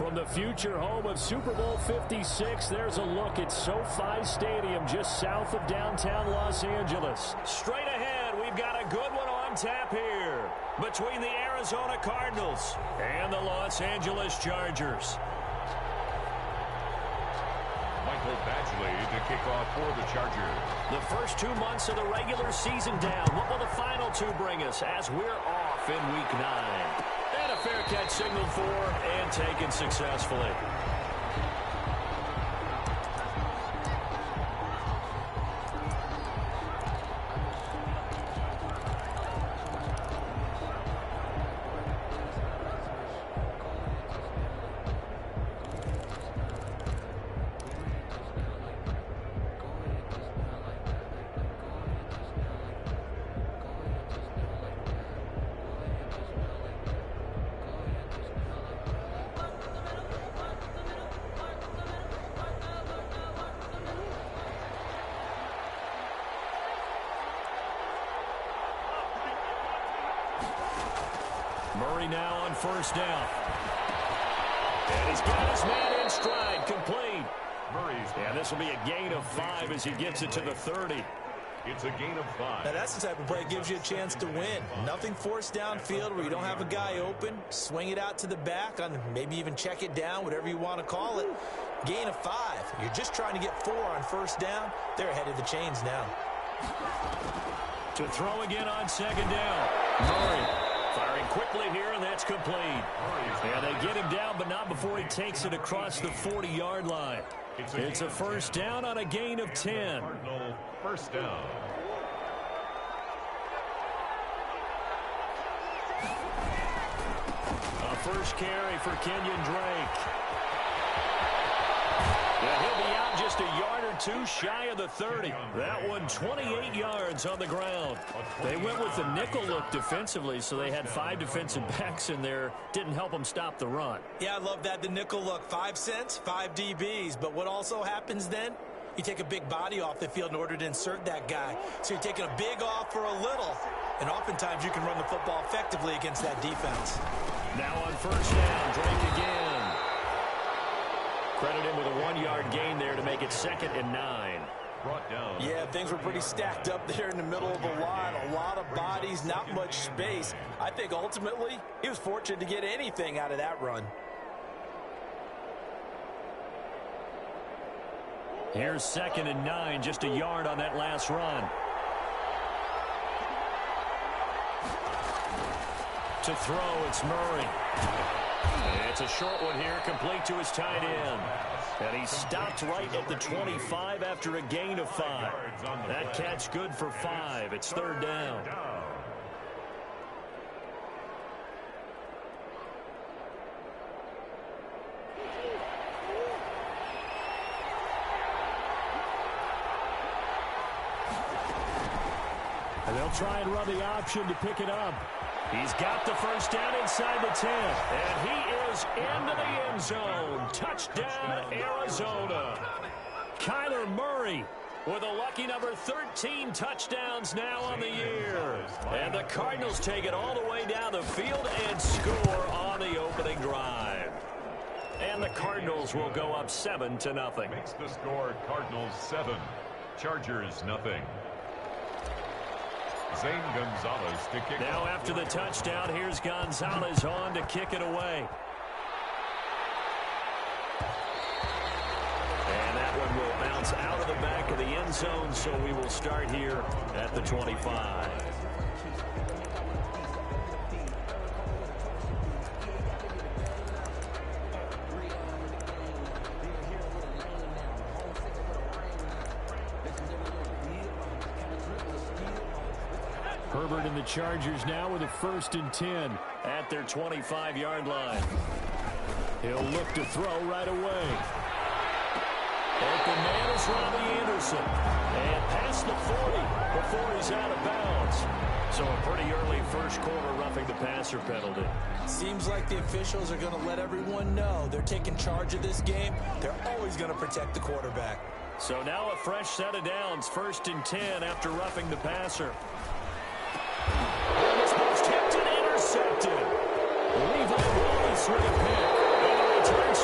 From the future home of Super Bowl 56, there's a look at SoFi Stadium just south of downtown Los Angeles. Straight ahead, we've got a good one on tap here between the Arizona Cardinals and the Los Angeles Chargers. Michael Badgley to kick off for the Chargers. The first 2 months of the regular season down. What will the final two bring us as we're off in Week 9? And a fair catch signaled for and taken successfully. Murray now on first down. And he's got his man in stride, complete. And this will be a gain of 5 as he gets it to the 30. It's a gain of 5. Now that's the type of play that gives you a chance to win. Nothing forced downfield where you don't have a guy open. Swing it out to the back, on maybe even check it down, whatever you want to call it. Gain of 5. You're just trying to get 4 on first down. They're ahead of the chains now. To throw again on second down. Murray firing quickly here, and that's complete. And they get him down, but not before he takes it across the 40-yard line. It's a first down on a gain of 10. Cardinal first down. A first carry for Kenyon Drake. Yeah, he'll be out just a yard or two shy of the 30. That one 28 yards on the ground. They went with the nickel look defensively, so they had 5 defensive backs in there. Didn't help them stop the run. Yeah, I love that, the nickel look. 5 cents, 5 DBs. But what also happens then? You take a big body off the field in order to insert that guy. So you're taking a big off for a little. And oftentimes you can run the football effectively against that defense. Now on first down, Drake again. Credit him with a 1-yard gain there to make it 2nd and 9. Brought down. Yeah, things were pretty stacked up there in the middle of the line. A lot of bodies, not much space. I think ultimately he was fortunate to get anything out of that run. Here's 2nd and 9, just a yard on that last run. To throw, it's Murray. It's a short one here, complete to his tight end. And he stopped right at the 25 after a gain of 5. That catch good for 5. It's 3rd down. And they'll try and run the option to pick it up. He's got the first down inside the 10. And he is into the end zone. Touchdown, Arizona. Kyler Murray with a lucky number 13 touchdowns now on the year. And the Cardinals take it all the way down the field and score on the opening drive. And the Cardinals will go up 7-0. Makes the score Cardinals 7, Chargers nothing. Zane Gonzalez to kick now off. After the touchdown, here's Gonzalez on to kick it away. And that one will bounce out of the back of the end zone, so we will start here at the 25. Herbert and the Chargers now with a 1st and 10 at their 25-yard line. He'll look to throw right away. Open man is Robbie Anderson. And past the 40 before he's out of bounds. So a pretty early first quarter roughing the passer penalty. Seems like the officials are going to let everyone know they're taking charge of this game. They're always going to protect the quarterback. So now a fresh set of downs. 1st and 10 after roughing the passer. And this one's tipped and intercepted. Levi Wallace with a pick. And the return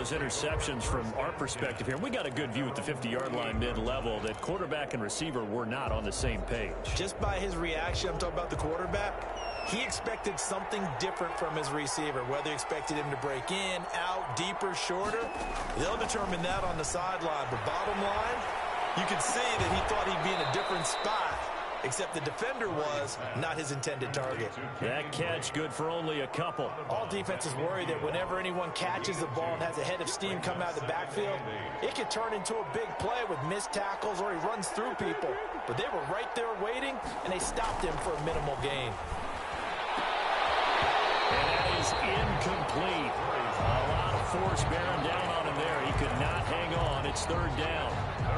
those interceptions from our perspective here. We got a good view at the 50-yard line mid-level that quarterback and receiver were not on the same page. Just by his reaction, I'm talking about the quarterback, he expected something different from his receiver. Whether he expected him to break in, out, deeper, shorter, they'll determine that on the sideline. But bottom line, you can see that he thought he'd be in a different spot, except the defender was not his intended target. That catch good for only a couple. All defenses worry that whenever anyone catches the ball and has a head of steam come out of the backfield, it could turn into a big play with missed tackles or he runs through people. But they were right there waiting, and they stopped him for a minimal gain. And that is incomplete. A lot of force bearing down on him there. He could not hang on. It's third down.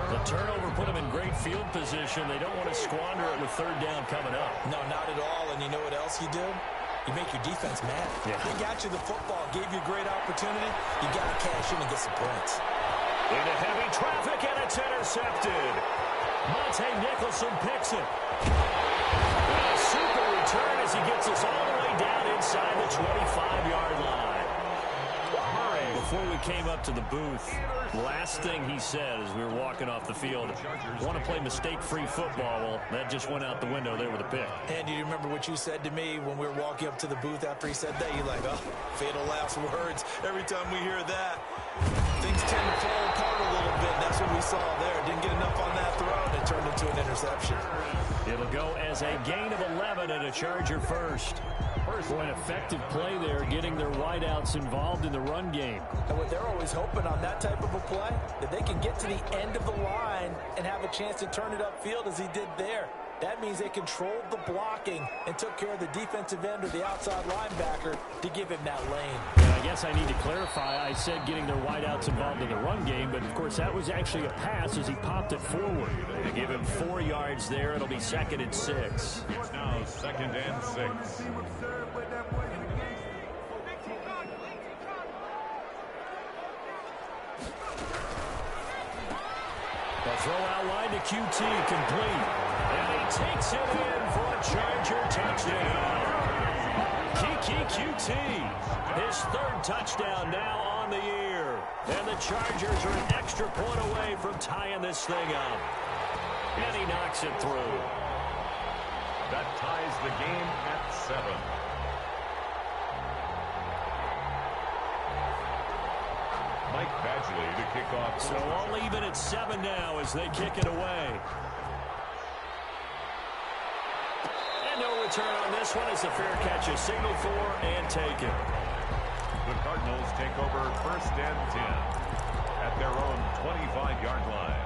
The turnover put him in great field position. They don't want to squander it with third down coming up. No, not at all. And you know what else you do? You make your defense mad. Yeah. They got you the football, gave you a great opportunity. You got to cash in and get some points. Into heavy traffic, and it's intercepted. Monte Nicholson picks it. A super return as he gets us all the way down inside the 25-yard line. Before we came up to the booth, last thing he said as we were walking off the field, want to play mistake-free football. Well, that just went out the window there with a pick. And do you remember what you said to me when we were walking up to the booth after he said that? You're like, oh, fatal last words. Every time we hear that, things tend to fall apart a little bit. That's what we saw there. Didn't get enough on that throw, and it turned into an interception. It'll go as a gain of 11 and a Charger first. For an effective play there, getting their wideouts involved in the run game. And what they're always hoping on that type of a play, that they can get to the end of the line and have a chance to turn it upfield as he did there. That means they controlled the blocking and took care of the defensive end or the outside linebacker to give him that lane. And I guess I need to clarify. I said getting their wideouts involved in the run game, but of course that was actually a pass as he popped it forward. They give him 4 yards there. It'll be 2nd and 6. It's now 2nd and 6. A throw out wide to QT, complete. And he takes it in for a Charger touchdown. Keke QT, his 3rd touchdown now on the year. And the Chargers are an extra point away from tying this thing up. And he knocks it through. That ties the game at 7. Mike Badgley to kick off. So all even at 7 now as they kick it away. And no return on this one as the fair catch is signaled for and taken. The Cardinals take over 1st and 10 at their own 25-yard line.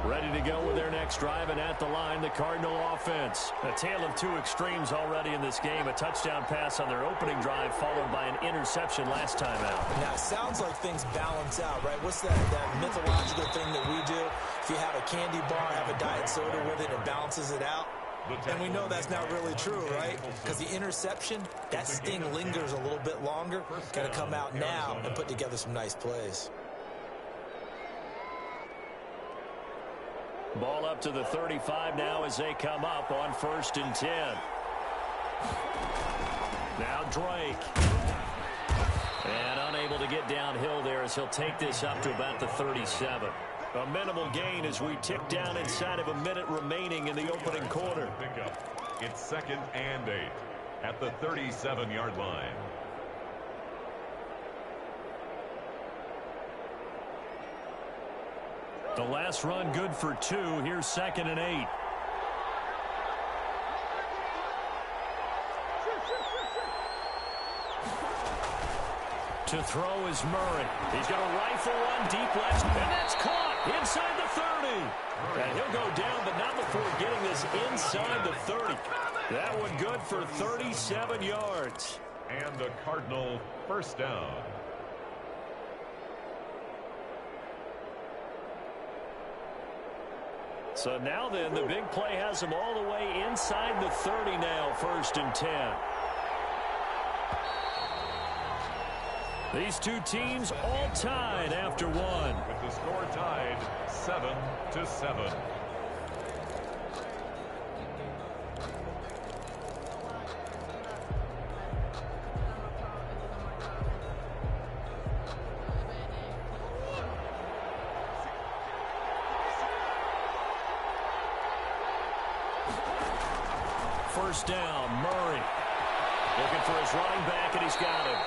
Ready to go with their next drive, and at the line, the Cardinal offense. A tale of 2 extremes already in this game. A touchdown pass on their opening drive, followed by an interception last time out. Now, it sounds like things balance out, right? What's that mythological thing that we do? If you have a candy bar, have a diet soda with it, it balances it out. And we know that's not really true, right? Because the interception, that sting lingers a little bit longer. Got to come out now and put together some nice plays. Ball up to the 35 now as they come up on 1st and 10. Now Drake. And unable to get downhill there as he'll take this up to about the 37. A minimal gain as we tick down inside of a minute remaining in the opening quarter. It's 2nd and 8 at the 37-yard line. The last run good for 2. Here's 2nd and 8. To throw is Murray. He's got a rifle run deep left, and that's caught inside the 30. And he'll go down, but not before getting this inside the 30. That one good for 37 yards. And a Cardinal 1st down. So now then, the big play has them all the way inside the 30 now, 1st and 10. These two teams all tied after one. With the score tied 7-7. first down. Murray looking for his running back, and he's got him.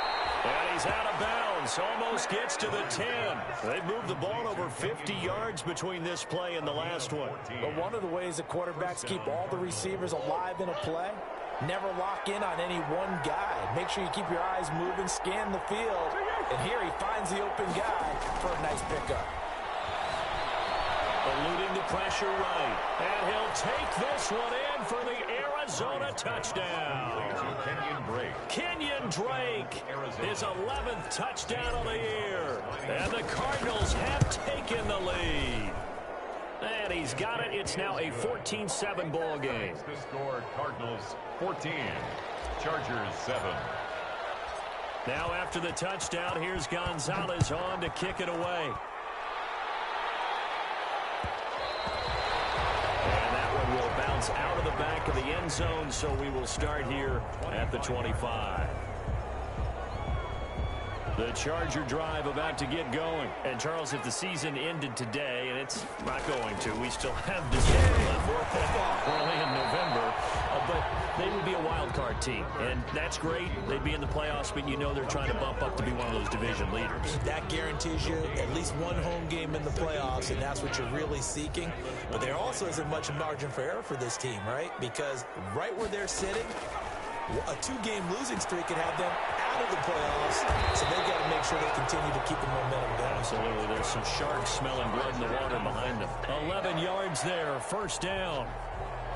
And he's out of bounds. Almost gets to the 10. They moved the ball over 50 yards between this play and the last one. But one of the ways that quarterbacks keep all the receivers alive in a play, never lock in on any one guy. Make sure you keep your eyes moving, scan the field. And here he finds the open guy for a nice pickup. Eluding the pressure right. And he'll take this one in for the Arizona touchdown. Kenyon Drake, his 11th touchdown of the year. And the Cardinals have taken the lead. And he's got it. It's now a 14-7 ball game. The score, Cardinals 14, Chargers 7. Now after the touchdown, here's Gonzalez on to kick it away. And that one will bounce out of the back of the end zone, so we will start here at the 25. The Charger drive about to get going. And, Charles, if the season ended today, and it's not going to, we still have December left, early in November, but they would be a wild card team. And that's great. They'd be in the playoffs, but you know they're trying to bump up to be one of those division leaders. That guarantees you at least one home game in the playoffs, and that's what you're really seeking. But there also isn't much margin for error for this team, right? Because right where they're sitting, a 2-game losing streak could have them out of the playoffs, so they've got to make sure they continue to keep the momentum going. Absolutely. There's some sharks smelling blood in the water behind them. 11 yards there, first down.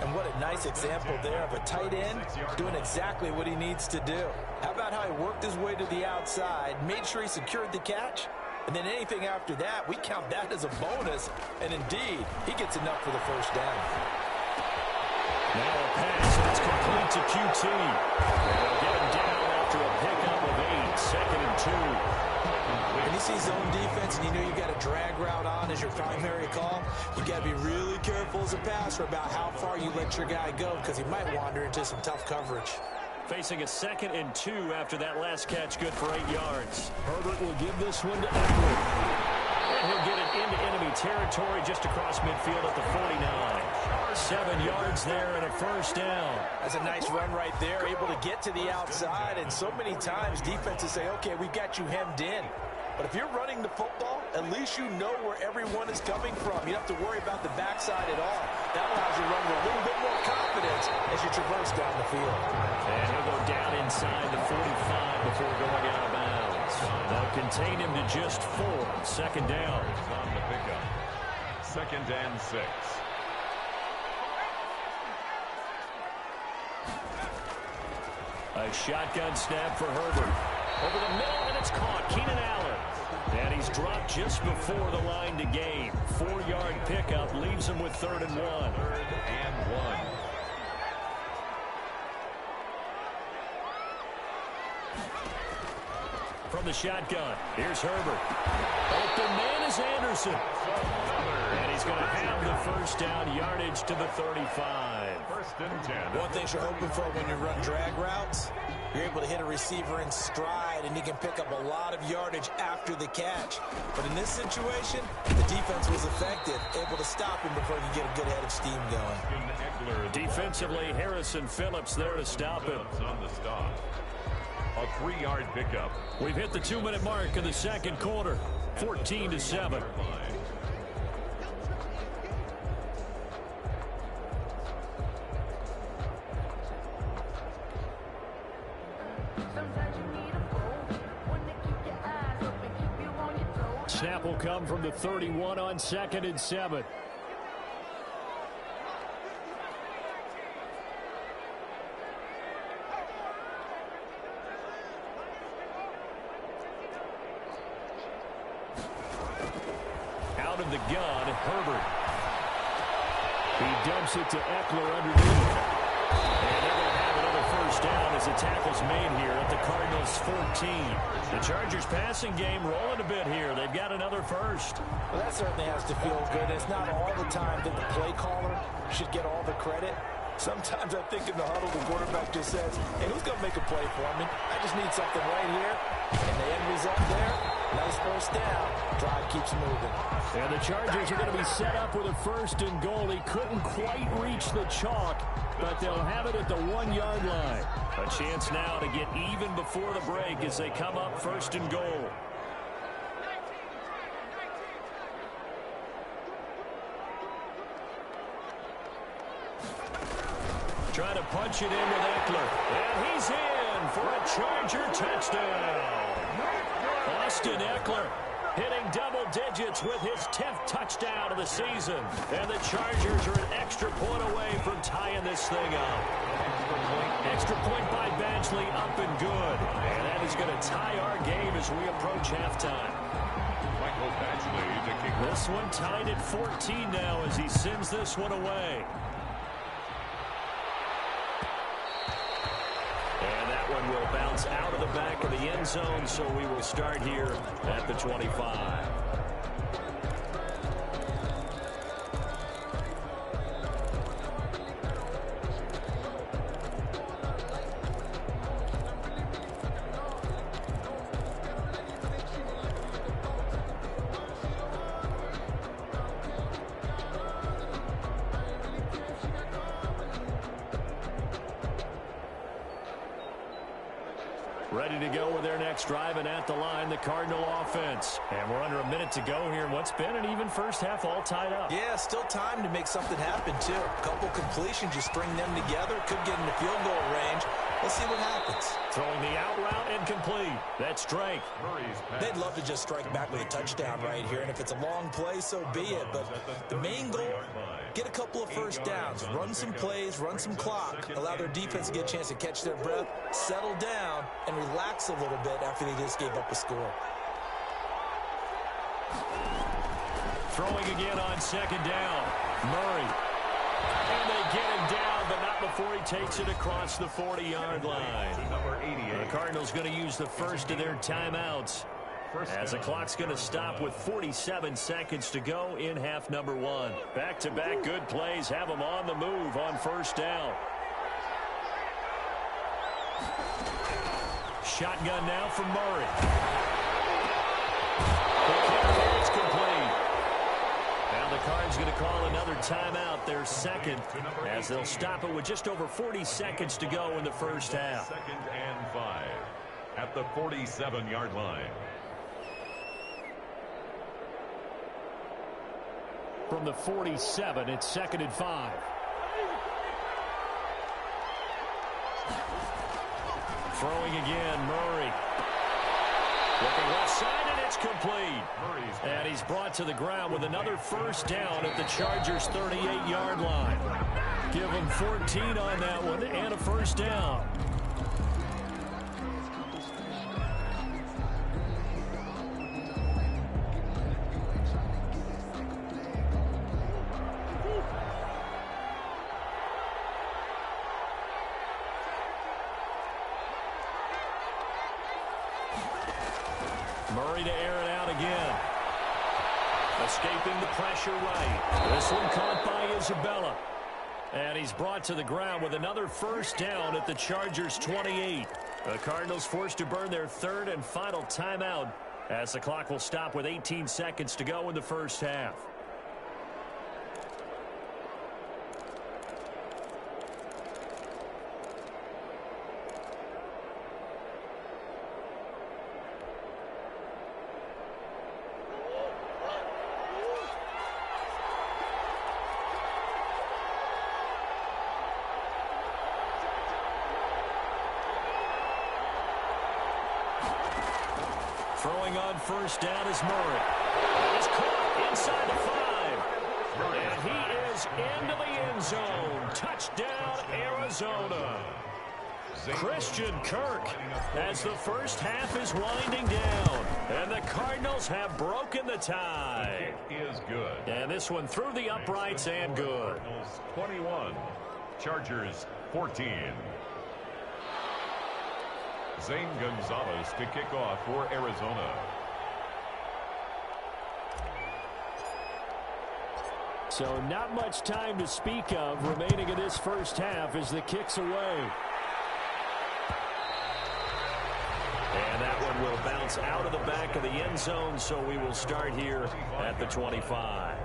And what a nice example there of a tight end doing exactly what he needs to do. How about how he worked his way to the outside, made sure he secured the catch, and then anything after that, we count that as a bonus, and indeed, he gets enough for the first down. Now a pass, and it's complete to QT. They'll get him down after a pickup of 8, second and 2. When you see zone defense and you know you got a drag route on as your primary call, you got to be really careful as a passer about how far you let your guy go because he might wander into some tough coverage. Facing a second and 2 after that last catch, good for 8 yards. Herbert will give this one to Eckler. And he'll get it into enemy territory just across midfield at the 49. 7 yards there and a first down. That's a nice run right there, able to get to the outside. And so many times defenses say, okay, we got you hemmed in. But if you're running the football, at least you know where everyone is coming from. You don't have to worry about the backside at all. That allows you to run with a little bit more confidence as you traverse down the field. And he'll go down inside the 45 before going out of bounds. They'll contain him to just 4. Second down. On the pickup. Second and 6. A shotgun snap for Herbert. Over the middle, and it's caught. Keenan Allen. And he's dropped just before the line to gain. 4-yard pickup leaves him with 3rd and 1. 3rd and 1. From the shotgun, here's Herbert. Open man is Anderson. And he's going to have the first down, yardage to the 35. 1st and 10. One thing you're hoping for when you run drag routes, you're able to hit a receiver in stride, and he can pick up a lot of yardage after the catch. But in this situation, the defense was effective, able to stop him before he could get a good head of steam going. Defensively, Harrison Phillips there to stop him. On the stop. A 3-yard pickup. We've hit the 2-minute mark of the second quarter. 14-7. Snap will come from the 31 on 2nd and 7. Out of the gun, Herbert. He dumps it to Eckler underneath. And they're going to have another first down as the tackle's made here at the Cardinals' 14. The Chargers passing game rolling a bit here. They've got another first. Well, that certainly has to feel good. It's not all the time that the play caller should get all the credit. Sometimes I think in the huddle, the quarterback just says, hey, who's going to make a play for me? I just need something right here. And the end result there, Nice first down. Drive keeps moving. And the Chargers are going to be set up with a 1st and goal. He couldn't quite reach the chalk, but they'll have it at the 1-yard line. A chance now to get even before the break as they come up 1st and goal. Trying to punch it in with Eckler. And he's in for a Charger touchdown. Austin Eckler hitting double digits with his 10th touchdown of the season. And the Chargers are an extra point away from tying this thing up. Extra point by Badgley, up and good. And that is going to tie our game as we approach halftime. Michael Badgley to kick. This one tied at 14 now as he sends this one away. And that one will bounce out of the back of the end zone, so we will start here at the 25. Ready to go with their next drive, and at the line, the Cardinal offense. And we're under a minute to go here in what's been an even first half, all tied up. Yeah, still time to make something happen, too. A couple completions, you string them together, could get into field goal range. Let's see what happens. Throwing the out route incomplete. That's Drake. They'd love to just strike back with a touchdown right here, and if it's a long play, so be it. But the main goal, get a couple of first downs, run some plays, run some clock, allow their defense to get a chance to catch their breath, settle down, and relax a little bit after they just gave up a score. Throwing again on 2nd down. Murray. And they get him down, but not before he takes it across the 40-yard line. The Cardinals going to use the first of their timeouts as the clock's going to stop with 47 seconds to go in half number 1. Back-to-back good plays have them on the move on 1st down. Shotgun now from Murray. It's complete. Now the Cards going to call another timeout, their second, as they'll stop it with just over 40 seconds to go in the first half. 2nd and 5 at the 47-yard line. From the 47, it's 2nd and 5. Throwing again, Murray. Looking left side, and it's complete. And he's brought to the ground with another first down at the Chargers' 38-yard line. Give him 14 on that one and a first down. Murray to air it out again. Escaping the pressure right. This one caught by Isabella. And he's brought to the ground with another first down at the Chargers' 28. The Cardinals forced to burn their 3rd and final timeout as the clock will stop with 18 seconds to go in the first half. Throwing on first down is Murray. He's caught inside the 5. And he is into the end zone. Touchdown, Arizona. Christian Kirk as the first half is winding down. And the Cardinals have broken the tie. It is good. And this one through the uprights and good. Cardinals 21, Chargers 14. Zane Gonzalez to kick off for Arizona. So not much time to speak of remaining in this first half as the kick's away. And that one will bounce out of the back of the end zone, so we will start here at the 25.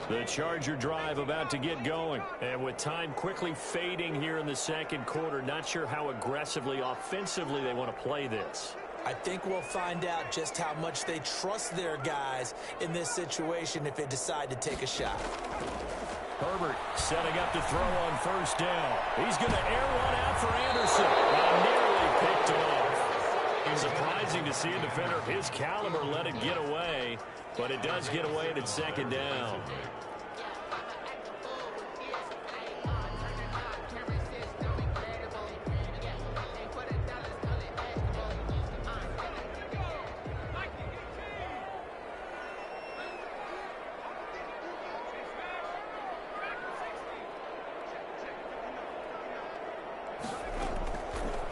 The Charger drive about to get going. And with time quickly fading here in the second quarter, not sure how aggressively, offensively they want to play this. I think we'll find out just how much they trust their guys in this situation if they decide to take a shot. Herbert setting up to throw on first down. He's going to air one out for Anderson. Now nearly picked off. It's surprising to see a defender of his caliber let it get away, but it does get away at its second down.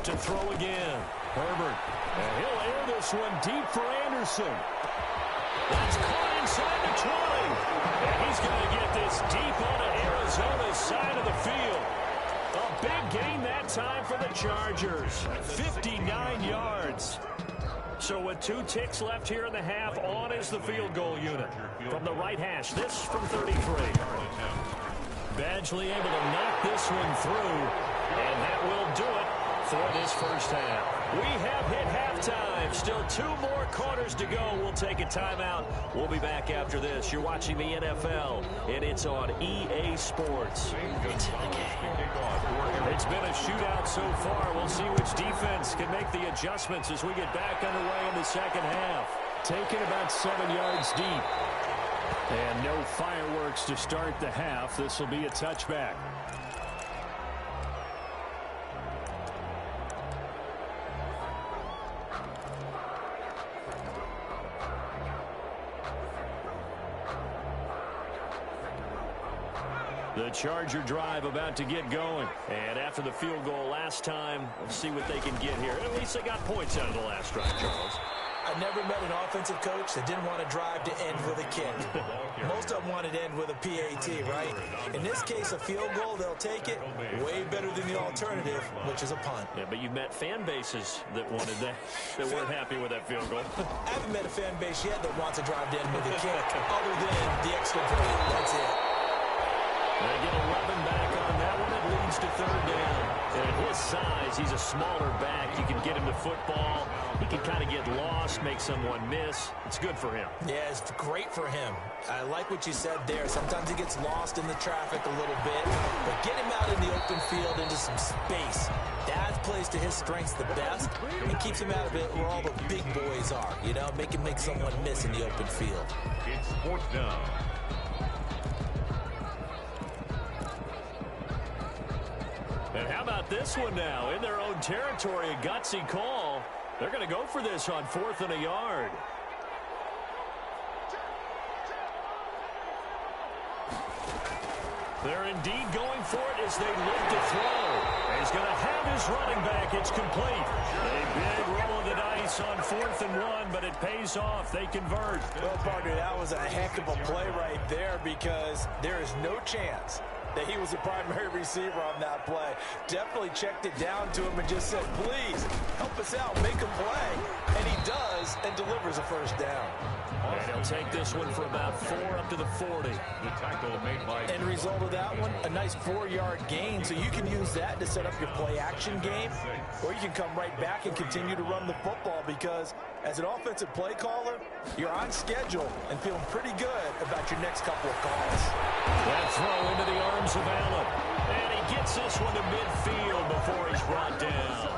To throw again. Herbert. And he'll air this one deep for Anderson. That's caught inside the 20. And he's going to get this deep onto Arizona's side of the field. A big gain that time for the Chargers. 59 yards. So with 2 ticks left here in the half, on is the field goal unit. From the right hash, this from 33. Badgley able to knock this one through. And that will do it for this first half. We have hit halftime. Still 2 more quarters to go. We'll take a timeout. We'll be back after this. You're watching the NFL, and it's on EA Sports. It's been a shootout so far. We'll see which defense can make the adjustments as we get back underway in the second half. Taken about 7 yards deep. And no fireworks to start the half. This will be a touchback. The Charger drive about to get going. And after the field goal last time, we'll see what they can get here. At least they got points out of the last drive, Charles. I never met an offensive coach that didn't want to drive to end with a kick. Most of them wanted to end with a PAT, right? In this case, a field goal, they'll take it. Way better than the alternative, which is a punt. Yeah, but you've met fan bases that wanted that, that weren't happy with that field goal. I haven't met a fan base yet that wants to drive to end with a kick, other than the extra point. That's it. They get 11 back on that one. It leads to third down. And at his size, he's a smaller back. You can get him to football. He can kind of get lost, make someone miss. It's good for him. Yeah, it's great for him. I like what you said there. Sometimes he gets lost in the traffic a little bit. But get him out in the open field into some space. That plays to his strengths the best and keeps him out of it where all the big boys are. You know, make him make someone miss in the open field. It's fourth down. And how about this one now? In their own territory, a gutsy call. They're going to go for this on 4th and a yard. They're indeed going for it as they look to throw. He's going to have his running back. It's complete. A big roll of the dice on 4th and 1, but it pays off. They convert. Well, partner, that was a heck of a play right there because there is no chance that he was the primary receiver on that play. Definitely checked it down to him and just said, please, help us out, make a play. And he does and delivers a first down. And he'll take this one for about 4 up to the 40. The tackle made by... End result of that one, a nice 4-yard gain. So you can use that to set up your play-action game, or you can come right back and continue to run the football because as an offensive play caller, you're on schedule and feeling pretty good about your next couple of calls. That throw into the arms of Allen. And he gets this one to midfield before he's brought down.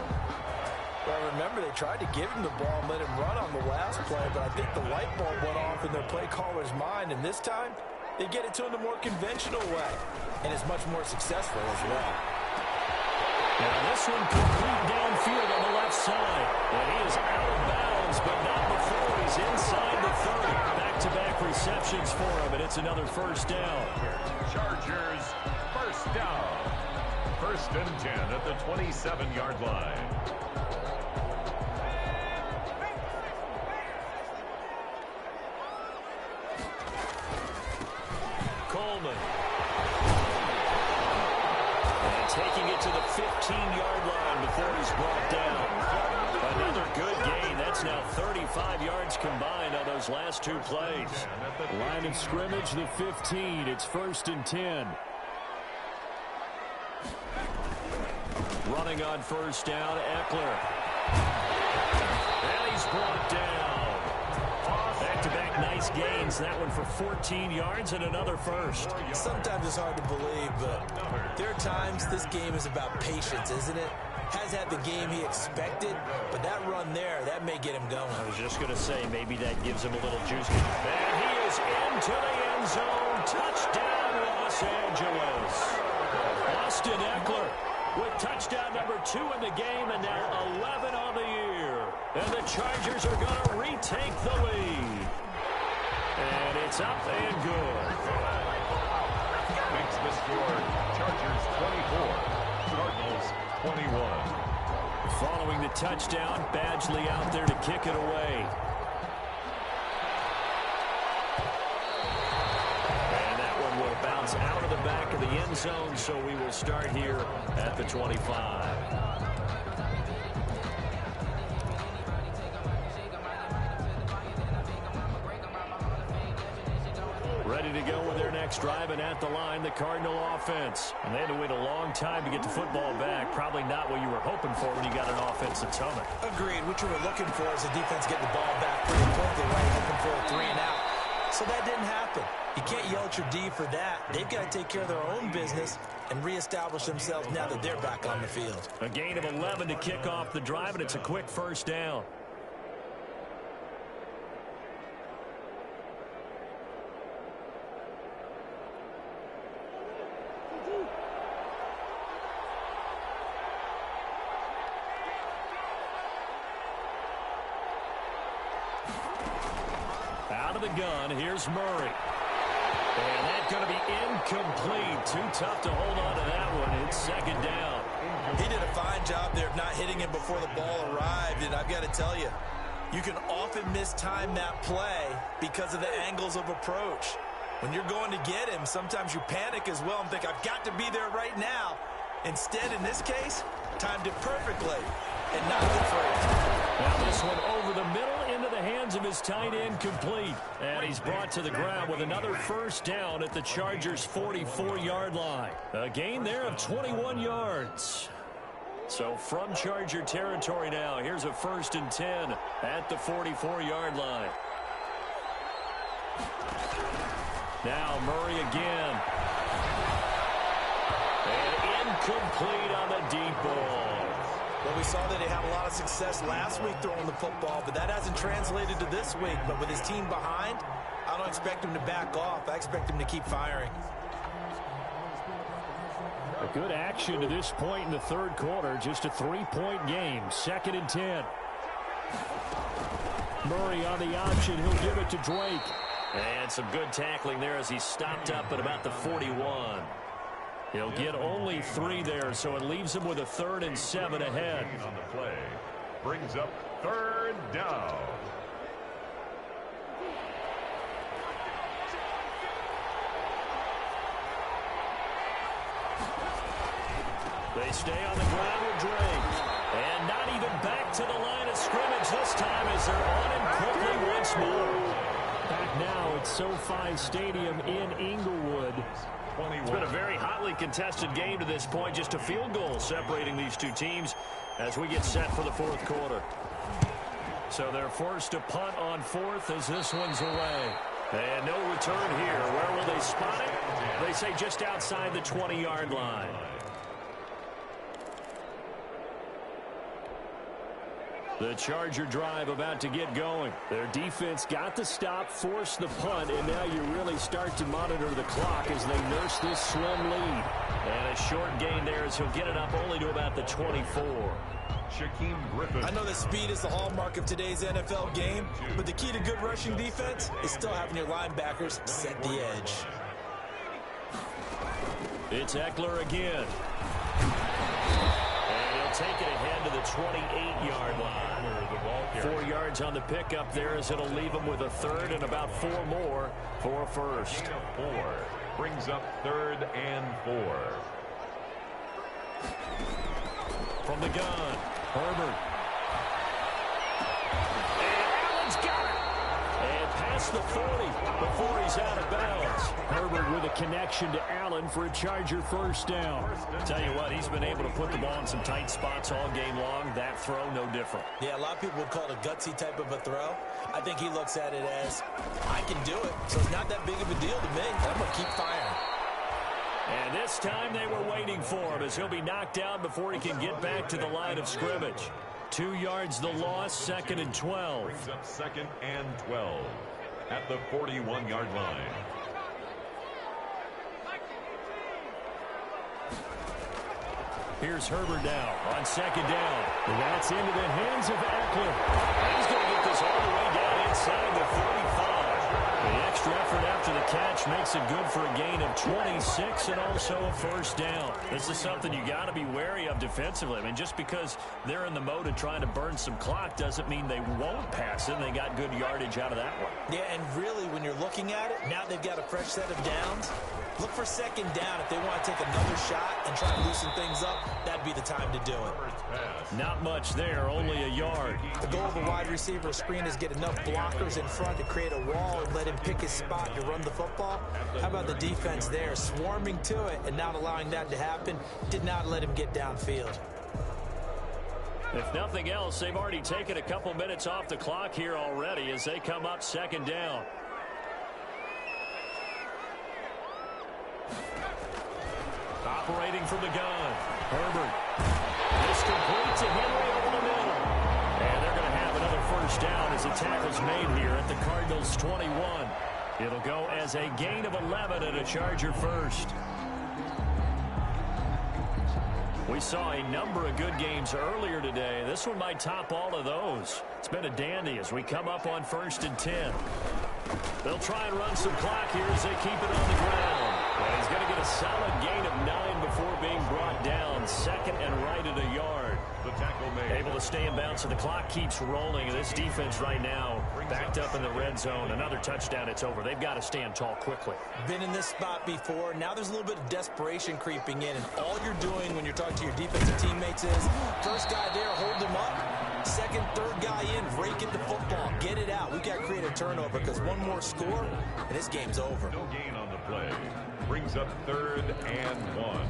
Well, remember, they tried to give him the ball and let him run on the last play, but I think the light bulb went off in their play caller's mind, and this time, they get it to him the more conventional way, and it's much more successful as well. Now this one complete downfield on the left side. And he is out of bounds, but not before he's inside the 30. Back-to-back receptions for him, and it's another first down. Chargers, first down. 1st and 10 at the 27-yard line. Coleman It's now 35 yards combined on those last two plays. Line of scrimmage, the 15. It's 1st and 10. Running on first down, Eckler. And he's brought down. Back-to-back nice gains. That one for 14 yards and another first. Sometimes it's hard to believe, but there are times this game is about patience, isn't it? Has had the game he expected, but that run there, that may get him going. I was just going to say, maybe that gives him a little juice. And he is into the end zone. Touchdown, Los Angeles. Austin Eckler with touchdown number 2 in the game, and now 11 on the year. And the Chargers are going to retake the lead. And it's up and good. Makes the score Chargers 24, Cardinals 21. Following the touchdown, Badgley out there to kick it away. And that one will bounce out of the back of the end zone, so we will start here at the 25. Ready to go with their next drive, and at the line, the Cardinal offense. And they had to wait a long time to get the football back. Probably not what you were hoping for when you got an offensive tunnel. Agreed. What you were looking for is the defense getting the ball back pretty quickly, right? Hoping for a 3 and out. So that didn't happen. You can't yell at your D for that. They've got to take care of their own business and reestablish themselves now that they're back on the field. A gain of 11 to kick off the drive, and it's a quick first down. Out of the gun, here's Murray. And that's going to be incomplete. Too tough to hold on to that one. It's second down. He did a fine job there of not hitting him before the ball arrived, and I've got to tell you, you can often mistime that play because of the angles of approach. When you're going to get him, sometimes you panic as well and think, I've got to be there right now. Instead, in this case, timed it perfectly and knocked it free. Now this one over the middle into the hands of his tight end, complete. And he's brought to the ground with another first down at the Chargers' 44-yard line. A gain there of 21 yards. So from Charger territory now, here's a 1st and 10 at the 44-yard line. Now Murray again. And incomplete on the deep ball. Well, we saw that he had a lot of success last week throwing the football, but that hasn't translated to this week. But with his team behind, I don't expect him to back off. I expect him to keep firing. A good action to this point in the third quarter. Just a 3-point game. 2nd and 10. Murray on the option. He'll give it to Drake. And some good tackling there as he stopped up at about the 41. He'll get only 3 there, so it leaves him with a 3rd and 7 ahead. On the play, brings up 3rd down. They stay on the ground with Drake. And not even back to the line of scrimmage this time as they're on him quickly once more. Back now at SoFi Stadium in Inglewood. It's been a very hotly contested game to this point. Just a field goal separating these two teams as we get set for the fourth quarter. So they're forced to punt on 4th as this one's away. And no return here. Where will they spot it? They say just outside the 20-yard line. The Charger drive about to get going. Their defense got the stop, forced the punt, and now you really start to monitor the clock as they nurse this slim lead. And a short gain there as he'll get it up only to about the 24. Shaquem Griffin. I know that speed is the hallmark of today's NFL game, but the key to good rushing defense is still having your linebackers set the edge. It's Eckler again. Take it ahead to the 28-yard line. 4 yards on the pickup there as it'll leave him with a 3rd and about 4 more for a first. 4 brings up 3rd and 4. From the gun, Herbert. across the 40 before he's out of bounds. Herbert with a connection to Allen for a Charger first down. Tell you what, he's been able to put the ball in some tight spots all game long. That throw, no different. Yeah, a lot of people would call it a gutsy type of a throw. I think he looks at it as, I can do it, so it's not that big of a deal to me. I'm going to keep firing. And this time they were waiting for him as he'll be knocked down before he can get back to the line of scrimmage. 2 yards the loss, 2nd and 12. Brings up 2nd and 12 at the 41-yard line. Here's Herbert now on 2nd down. And that's into the hands of Eckler. He's going to get this all the way down inside the 45. The extra effort after the catch makes it good for a gain of 26 and also a first down. This is something you got to be wary of defensively. I mean, just because they're in the mode of trying to burn some clock doesn't mean they won't pass it. They got good yardage out of that one. Yeah, and really, when you're looking at it, now they've got a fresh set of downs. Look for 2nd down. If they want to take another shot and try to loosen things up, that'd be the time to do it. Not much there, only a yard. The goal of a wide receiver screen is get enough blockers in front to create a wall and let him pick his spot to run the football. How about the defense there, swarming to it and not allowing that to happen? Did not let him get downfield. If nothing else, they've already taken a couple minutes off the clock here already as they come up 2nd down. Operating from the gun, Herbert. This complete to Henry over the middle. And they're going to have another first down as the tackle's made here at the Cardinals' 21. It'll go as a gain of 11 and a Charger first. We saw a number of good games earlier today. This one might top all of those. It's been a dandy as we come up on 1st and 10. They'll try and run some clock here as they keep it on the ground. And he's going to get a solid gain of 9 before being brought down. 2nd and right at a yard. The tackle made. Able to stay in bounds, so the clock keeps rolling. And this defense right now backed up in the red zone. Another touchdown, it's over. They've got to stand tall quickly. Been in this spot before. Now there's a little bit of desperation creeping in. And all you're doing when you're talking to your defensive teammates is, first guy there, hold him up. 2nd, 3rd guy in, rake at the football. Get it out. We've got to create a turnover because one more score, and this game's over. No gain on the play. Brings up 3rd and 1.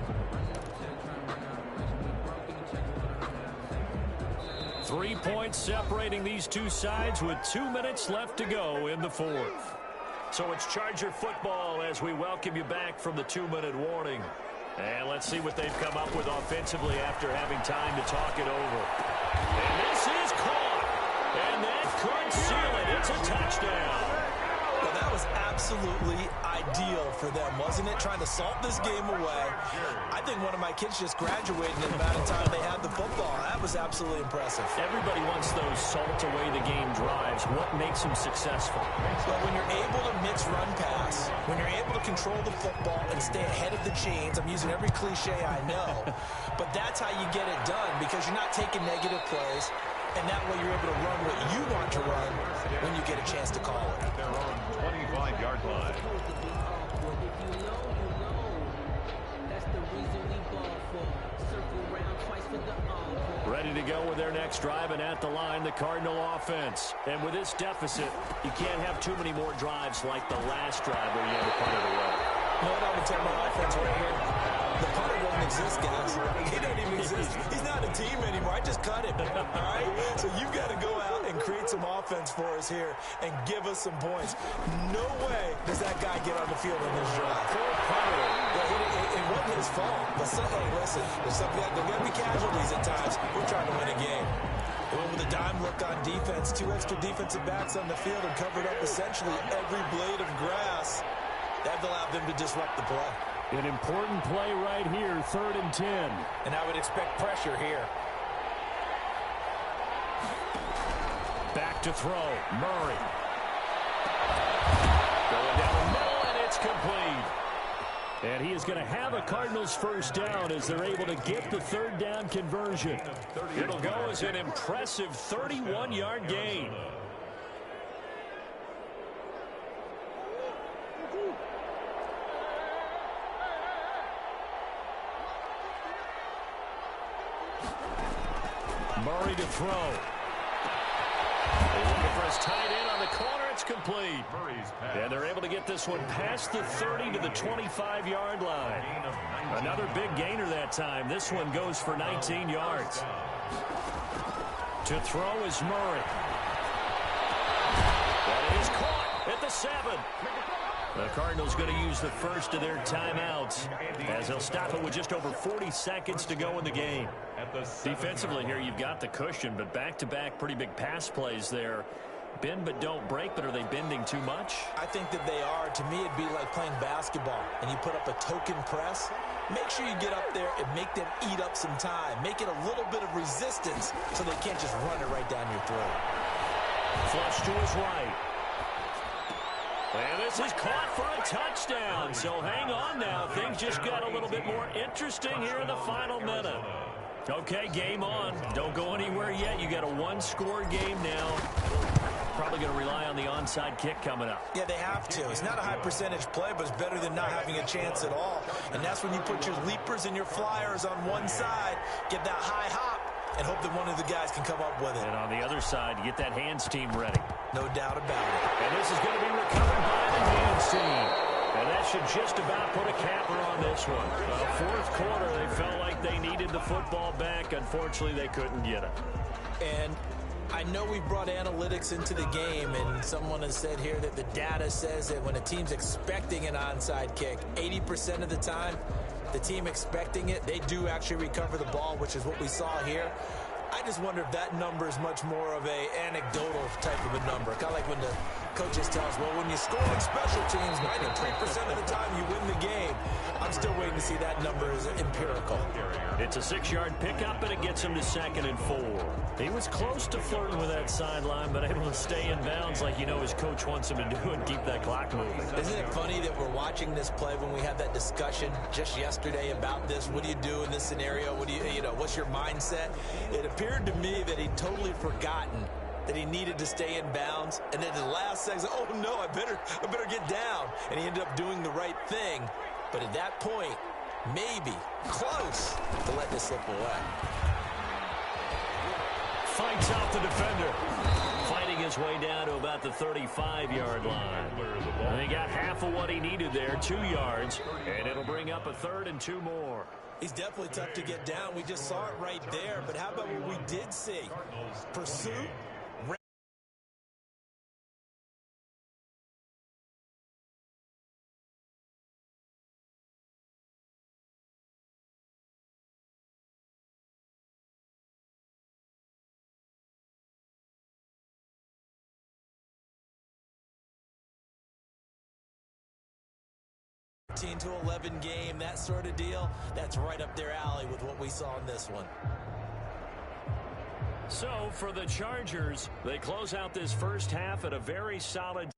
3 points separating these two sides with 2 minutes left to go in the 4th. So it's Charger football as we welcome you back from the 2-minute warning. And let's see what they've come up with offensively after having time to talk it over. And this is caught. And that could seal it. It's a touchdown. Well, that was absolutely ideal for them, wasn't it? Trying to salt this game away. I think one of my kids just graduated in the amount of time they had the football. That was absolutely impressive. Everybody wants those salt away the game drives. What makes them successful? But when you're able to mix run pass, when you're able to control the football and stay ahead of the chains, I'm using every cliche I know, but that's how you get it done because you're not taking negative plays. And that way you're able to run what you want to run when you get a chance to call it. At their own 25-yard line. Ready to go with their next drive, and at the line, the Cardinal offense. And with this deficit, you can't have too many more drives like the last drive where you had to punt it away. You know what I would tell my offense right here? The punter doesn't exist, guys. He doesn't even exist. He's not a team anymore. I just cut him. All right? So you've got to go out and create some offense for us here and give us some points. No way does that guy get on the field in this drive. It wasn't his fault. But hey, listen, there's got to be casualties at times. We're trying to win a game. Well, with a dime look on defense, 2 extra defensive backs on the field and covered up essentially every blade of grass. That allowed them to disrupt the play. An important play right here, 3rd and 10. And I would expect pressure here. Back to throw, Murray. Going down the middle, and it's complete. And he is going to have a Cardinals first down as they're able to get the 3rd down conversion. It'll go as an impressive 31-yard gain. Murray to throw. Looking for a is tied in on the corner. It's complete. And they're able to get this one past the 30 to the 25-yard line. Another big gainer that time. This one goes for 19 yards. To throw is Murray. That is caught at the 7. The Cardinals going to use the first of their timeouts as they'll stop it with just over 40 seconds to go in the game. Defensively here, you've got the cushion, but back-to-back pretty big pass plays there. Bend but don't break, but are they bending too much? I think that they are. To me, it'd be like playing basketball, and you put up a token press. Make sure you get up there and make them eat up some time. Make it a little bit of resistance so they can't just run it right down your throat. Flush to his right. And this is caught for a touchdown. So hang on now. Things just got a little bit more interesting here in the final minute. Okay, game on. Don't go anywhere yet. You got a one-score game now. Probably going to rely on the onside kick coming up. Yeah, they have to. It's not a high percentage play, but it's better than not having a chance at all. And that's when you put your leapers and your flyers on one side, get that high hop, and hope that one of the guys can come up with it. And on the other side, you get that hands team ready. No doubt about it. And this is going to be recovered by the hands team. And that should just about put a capper on this one. Fourth quarter, they felt like they needed the football back. Unfortunately, they couldn't get it. And I know we brought analytics into the game, and someone has said here that the data says that when a team's expecting an onside kick, 80% of the time, the team expecting it, they do actually recover the ball, which is what we saw here. I just wonder if that number is much more of a anecdotal type of a number. Kind of like when the coaches tell us, well, when you score on special teams, 93% of the time you win the game. I'm still waiting to see that number as empirical. It's a 6-yard pickup, and it gets him to 2nd and 4. He was close to flirting with that sideline, but able to stay in bounds like you know his coach wants him to do and keep that clock moving. Isn't it funny that we're watching this play when we had that discussion just yesterday about this? What do you do in this scenario? What do you know, what's your mindset? It appeared to me that he'd totally forgotten that he needed to stay in bounds, and then the last second, oh no, I better get down. And he ended up doing the right thing. But at that point, maybe close to let this slip away. Fights out the defender. Fighting his way down to about the 35-yard line. And he got half of what he needed there, 2 yards, and it'll bring up a 3rd and 2 more. He's definitely tough to get down. We just saw it right there. But how about what we did see? Pursuit. To 11 game, that sort of deal, that's right up their alley with what we saw in this one. So for the Chargers, they close out this first half at a very solid